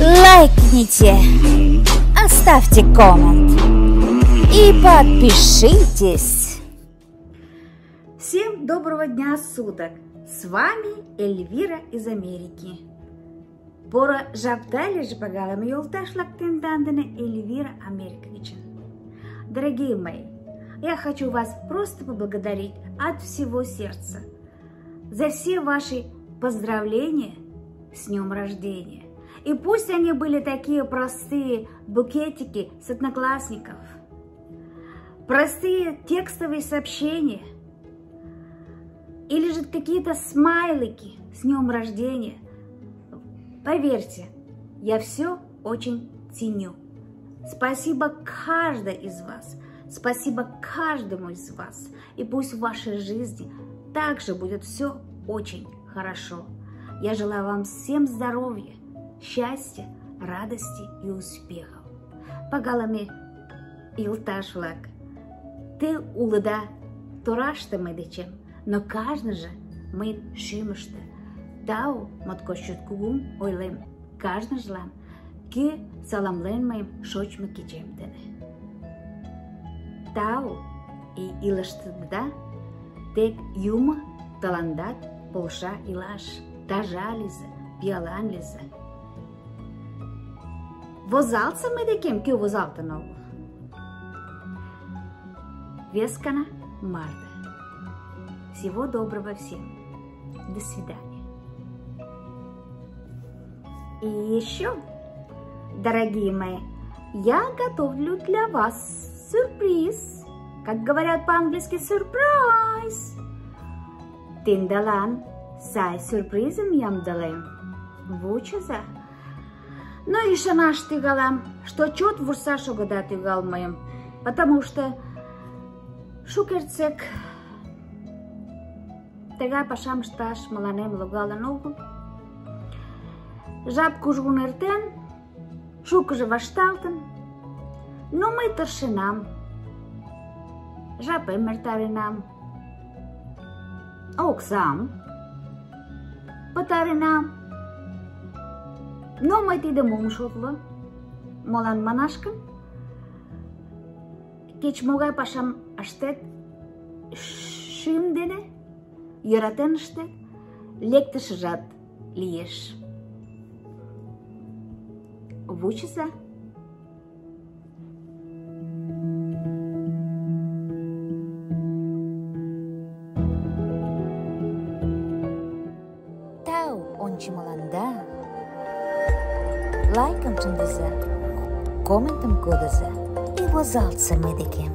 лайкните, оставьте коммент и подпишитесь. Всем доброго дня суток! С вами Эльвира из Америки. Пора жаптали же погалами юлташлактен дандане Эльвира Американичен. Дорогие мои, я хочу вас просто поблагодарить от всего сердца за все ваши поздравления с днем рождения. И пусть они были такие простые букетики с одноклассников, простые текстовые сообщения, или же какие-то смайлики с днем рождения. Поверьте, я все очень ценю. Спасибо каждой из вас, спасибо каждому из вас. И пусть в вашей жизни также будет все очень хорошо. Я желаю вам всем здоровья, счастья, радости и успехов. Погалами илташлак, ты улыда торашта медичем, но каждый же мы шимышта. Тау маткошуткугум ойлем, каждый жлам, ки саламлен моим шочмы кичемдене. Тау и илаштыда тек юма таландат полша илаш, тажализа, пиаланлиза. Возалца медикем, ки возалта нову. Вескана Марта. Всего доброго всем. До свидания. И еще, дорогие мои, я готовлю для вас сюрприз. Как говорят по-английски, сюрприз. Тиндалан, сай сюрпризом ямдалем. Вучеза. Но и шанаш тигалам, что чет вурса шогада тигал моим, потому что шукерцек тега пашам шташ маланем логала ногу. Жабку жгунертен, шука же вашталтен, но мы торшинам, жабы мертаринам, оксам, патаринам, но мы тиде мумшотло, молан манашкан, кеч могай пашам аштет шимдене, яратен штет, лектеш жад лиеш. Вучеса. Тау ончималанда. Лайком чындыза, комментом кодыза и возалца медикем.